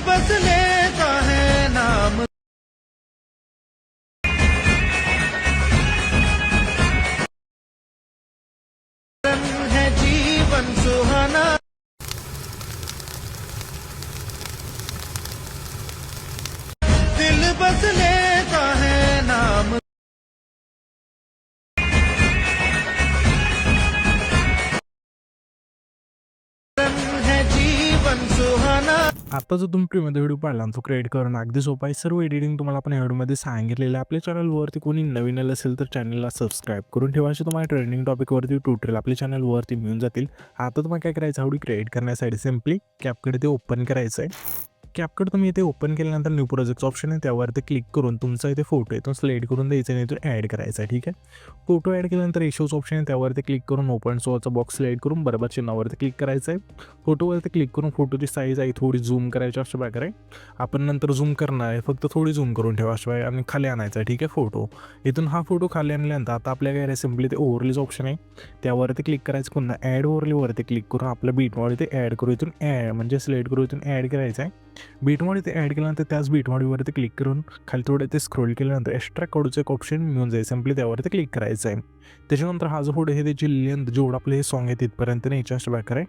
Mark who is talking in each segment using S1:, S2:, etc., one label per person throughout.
S1: बस लेता है नाम है जीवन सुहाना दिल बस लेता है नाम है जीवन सुहाना।
S2: आता जो तुम्ही फ्रीमध्ये व्हिडिओ पाहिला तो क्रिएट करणं अगदी सोपं आहे. सर्व एडिटिंग तुम्हाला आपण या व्हिडिओमध्ये सांगितलेलं आहे. आपल्या चॅनलवरती कोणी नवीन आलं असेल तर चॅनलला सबस्क्राईब करून ठेवा. असे तुम्हाला ट्रेंडिंग टॉपिकवरती ट्युटोरियल आपल्या चॅनलवरती मिळून जातील. आता तुम्हाला काय करायचं, व्हिडिओ क्रिएट करण्यासाठी सिम्पली कॅपकट ते ओपन करायचं आहे. कॅपकट तुम्ही इथे ओपन केल्यानंतर न्यू प्रोजेक्ट ऑप्शन आहे त्यावरती क्लिक करून तुमचा इथे फोटो आहे तो सिलेक्ट करून द्यायचा आणि इथून ॲड करायचा आहे. ठीक आहे, फोटो ॲड केल्यानंतर रेशोच ऑप्शन आहे त्यावरती क्लिक करून ओपन सोचा बॉक्स सिलेक्ट करून बरोबर चिन्हावरती क्लिक करायचं आहे. फोटोवरती क्लिक करून फोटोची साईज आहे थोडी झूम करायची अशा प्रकारे आपण नंतर झूम करणार आहे, फक्त थोडी झूम करून ठेवा शिवाय आणि खाली आणायचा आहे. ठीक आहे, फोटो इथून हा फोटो खाली आणल्यानंतर आता आपल्या काय सिम्पली ते ओव्हरलीज ऑप्शन आहे त्यावरती क्लिक करायचं. पुन्हा ॲड ओव्हरलीवरती क्लिक करून आपलं बीटमॉडी ते ॲड करू, इथून ॲड म्हणजे सिलेक्ट करू, इथून ॲड करायचं आहे. बीटमॉडी ते ॲड केल्यानंतर त्याच बीटमॉडीवरती क्लिक करून खाली थोडं ते स्क्रोल केल्यानंतर एक्स्ट्रा कोडचं एक ऑप्शन मिळून जाईल, सिम्पली त्यावरती क्लिक करायचं आहे. त्याच्यानंतर हा जो फोटो आहे त्याची लेंथ जेवढं आपलं हे सॉंग आहे तिथपर्यंत न्यायचं अशा प्रकारे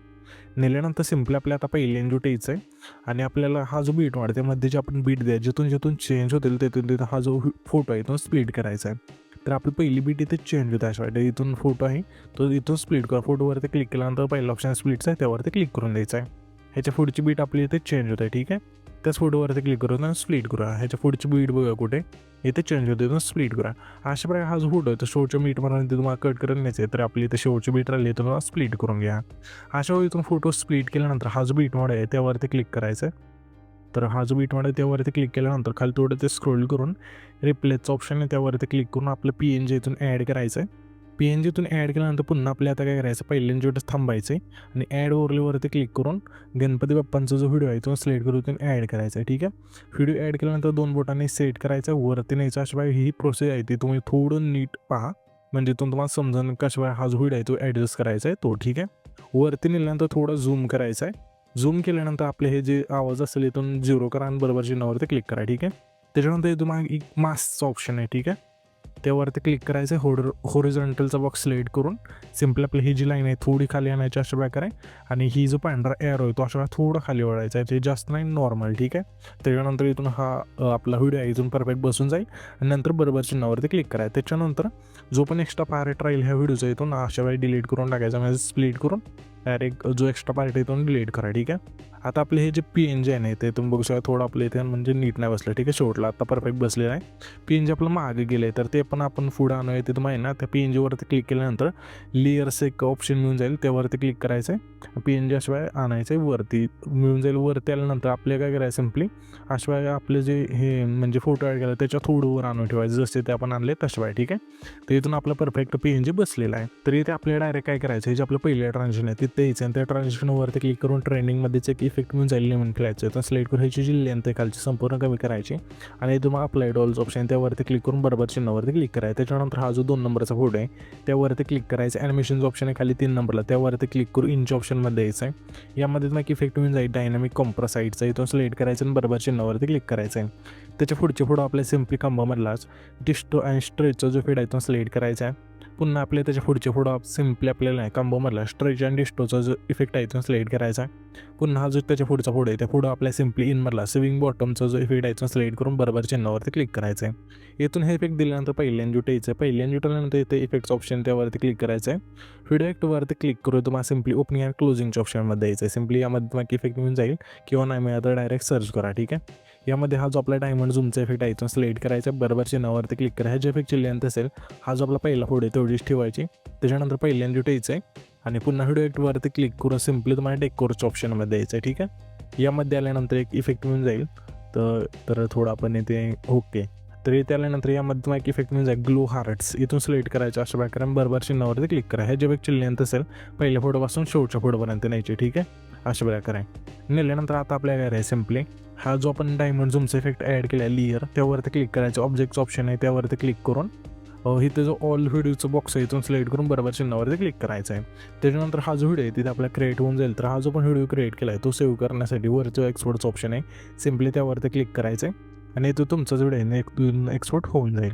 S2: नेल्यानंतर सिम्पली आपल्याला आता पहिले एन्जॉट यायचं आहे आणि आपल्याला हा जो बीट वाढते मध्ये जे आपण बीट द्या जिथून चेंज होतील तिथून हा जो फोटो आहे तो स्प्लिट करायचा आहे. तर आपली पहिली बीट इथे चेंज होते अशा वाटतं, इथून फोटो आहे तो इथून स्प्लिट करा. फोटोवरती क्लिक केल्यानंतर पहिला ऑप्शन स्प्लिटचा आहे त्यावरती क्लिक करून द्यायचा आहे. ह्याच्या पुढची बीट आपली इथे चेंज होते. ठीक आहे, त्याच फोटोवरती क्लिक करून आणि स्प्लिट करा. ह्याच्या पुढची बीट बघा कुठे इथे चेंज होते इथून स्प्लिट करा. अशा प्रकारे हा जो फोटो आहे तो शेवटच्या बीटपर्यंत तुम्हाला कट करून न्यायचं आहे. तर आपली इथे शेवटची बीट राहिली तुम्हाला स्प्लिट करून घ्या. अशा वेळी इथून फोटो स्प्लिट केल्यानंतर हा जो बीट मोड आहे त्यावरती क्लिक करायचं आहे. तर हा जो बीट मोड आहे त्यावरती क्लिक केल्यानंतर खाली थोडं ते स्क्रोल करून रिप्लेसचं ऑप्शन आहे त्यावरती क्लिक करून आपलं PNG इथून ॲड करायचं आहे. PNGतून ॲड केल्यानंतर पुन्हा आपल्या आता काय करायचं, पहिल्या एन्जॉटच थांबायचं आहे आणि ॲड ओव्हरलीवरती क्लिक करून गणपती बाप्पांचा जो व्हिडिओ आहे तो सिलेक्ट करून ॲड करायचा आहे. ठीक आहे, व्हिडिओ ॲड केल्यानंतर 2 बोटांनी सेट करायचं वरती न्यायचं. अशिवाय ही प्रोसेस आहे ती तुम्ही थोडं नीट पहा म्हणजे तुम्हाला समजून कशाशिवाय हा जो व्हिडिओ आहे तो ॲडजस्ट करायचा आहे तो. ठीक आहे, वरती नेल्यानंतर थोडं झूम करायचं आहे. झूम केल्यानंतर आपले हे जे आवाज असेल इथून 0 करा आणि बरोबर चिन्हावरती क्लिक करा. ठीक आहे, त्याच्यानंतर इथून मग एक मास्कचा ऑप्शन आहे. ठीक आहे, त्यावरती क्लिक करायचं आहे. होरिझॉन्टलचा बॉक्स सिलेक्ट करून सिम्पली आपली ही जी लाईन आहे थोडी खाली आणायची अशा प्रकारे आणि ही जो पांढरा एअर आहे तो अशा थोडा खाली वळायचा आहे, ते जास्त नाही नॉर्मल. ठीक आहे, त्याच्यानंतर इथून हा आपला व्हिडिओ आहे इथून परफेक्ट बसून जाईल आणि नंतर बरोबर चिन्हावरती क्लिक करायचं. त्याच्यानंतर जो पण एक्स्ट्रा पार्ट राहील ह्या व्हिडिओचा इथून अशा वेळी डिलीट करून टाकायचा, म्हणजे स्प्लिट करून डायरेक्ट जो एक्स्ट्रा पार्ट इथून डिलीट करा. ठीक आहे, आता आपले हे जे PNG आहे ना ते तुम्ही बघू शकता थोडं आपलं इथे म्हणजे नीट नाही बसलं. ठीक आहे, शेवटला आता परफेक्ट बसलेलं आहे. PNG आपलं मागे गेलं आहे तर ते पण आपण पुढं आणूया. ते तुम्हाला आहे ना त्या PNGवरती क्लिक केल्यानंतर लेयर्स एक ऑप्शन मिळून जाईल त्यावरती क्लिक करायचं आहे. PNG अशिवाय आणायचं आहे वरती मिळून जाईल. वरती आल्यानंतर आपल्याला काय करायचं, सिम्पली अशिवाय आपले जे हे म्हणजे फोटो ॲड केला त्याच्या थोडं वर आणून ठेवायचं जसे ते आपण आणले तशिवाय. ठीक आहे, तर इथून आपलं परफेक्ट PNG बसलेला आहे. तर इथे आपल्याला डायरेक्ट काय करायचं, हे जे आपलं पहिलं ट्रान्झॅक्शन आहे तिथे यायचं आणि त्या ट्रान्झॅक्शनवरती क्लिक करून ट्रेंडिंगमध्येच एक इफेक्ट मिळून जाईल लेमन फ्लॅटचं. तर सिलेक्ट करून ह्याची जी लेंथ आहे खालची संपूर्ण कमी करायची आणि तुम्हाला अप्लाइड ऑल्स ऑप्शन त्यावरती क्लिक करून बरोबर चिन्हावरती क्लिक करायचं. त्याच्यानंतर हा जो 2 नंबरचा फोटो आहे त्यावरती क्लिक करायचं. ॲनिमेशनचं ऑप्शन आहे खाली 3 नंबरला त्यावरती क्लिक करून इंच ऑप्शनमध्ये यायचं आहे. यामध्ये तुम्हाला इफेक्ट मिळून जाईल डायनामिक कॉम्प्रेसाईडचा, इथून सिलेक्ट करायचं आणि बरोबर चिन्हावरती क्लिक करायचं आहे. त्याच्या पुढचे फोटो आपल्या सिम्पली खांबामधलाच डिस्टो आणि स्ट्रेचचा जो फेड आहे तो सिलेक्ट करायचा आहे. पुन्हा आपले त्याच्या पुढचे फोटो सिम्पली आपल्याला कांबोमधला स्ट्रेच अँड डिस्टोचा जो इफेक्ट आहे तो सिलेक्ट करायचा. पुन्हा जो त्याच्या पुढचा फोटो आहे त्या फोटो आपल्या सिम्पली इनमधला स्विंग बॉटमचा जो इफेक्ट आहे तो सिलेक्ट करून बरोबर चिन्हावरती क्लिक करायचं आहे. इथून हे इफेक्ट दिल्यानंतर पहिल्यांदा यायचं. पहिल्यांदा जुटल्यानंतर इथे इफेक्ट्स ऑप्शन त्यावरती क्लिक करायचं आहे. व्हिडिओ ॲक्टवरती क्लिक करून तुम्हाला सिम्पली ओपनिंग अँड क्लोजिंगच्या ऑप्शनमध्ये यायचं आहे. सिम्पली यामध्ये तुम्हाला इफेक्ट मिळून जाईल किंवा नाही मिळालं तर डायरेक्ट सर्च करा. ठीक आहे, यामध्ये हा जो आपला डायमंड झूमचा इफेक्ट आहे तो सिलेक्ट करायचा, बरोबर चिन्हावरती क्लिक करा. ह्याच्या इफेक्टची लेंथ असेल हा जो आपला पहिला फोटो आहे तेवढीच ठेवायची. त्याच्यानंतर पहिल्यांदा यायचं आहे आणि पुन्हा व्हिडिओ ॲक्टवरती क्लिक करून सिम्पली तुम्हाला डेकोरच्या ऑप्शनमध्ये यायचं आहे. ठीक आहे, यामध्ये आल्यानंतर एक इफेक्ट मिळून जाईल तर थोडं आपण इथे ओके. तर इथे आल्यानंतर यामध्ये तुम्हाला एक इफेक्ट मिळून जाईल ग्लो हार्ट्स, इथून सिलेक्ट करायचं अशा प्रकारे बरोबर चिन्हावरती क्लिक करा. ह्याच्या इफेक्टची लेंथ असेल पहिल्या फोटोपासून शेवटच्या फोटोपर्यंत न्यायची. ठीक आहे, अशा प्रकारे नेल्यानंतर आता आपल्याला काय आहे सिम्पली हा जो आपण डायमंड झूमचा इफेक्ट ॲड केला लेयर त्यावरती क्लिक करायचं. ऑब्जेक्टचं ऑप्शन आहे त्यावरती क्लिक करून इथे जो ऑल व्हिडिओचं बॉक्स आहे इथून सिलेक्ट करून बरोबर चिन्हावरती क्लिक करायचं आहे. त्याच्यानंतर हा जो व्हिडिओ आहे तिथे आपला क्रिएट होऊन जाईल. तर हा जो पण व्हिडिओ क्रिएट केला आहे तो सेव्ह करण्यासाठी वरचं एक्सपोर्टचं ऑप्शन आहे, सिम्पली त्यावरती क्लिक करायचं आहे आणि तो तुमचा जो व्हिडिओ आहे एक्सपोर्ट होऊन जाईल.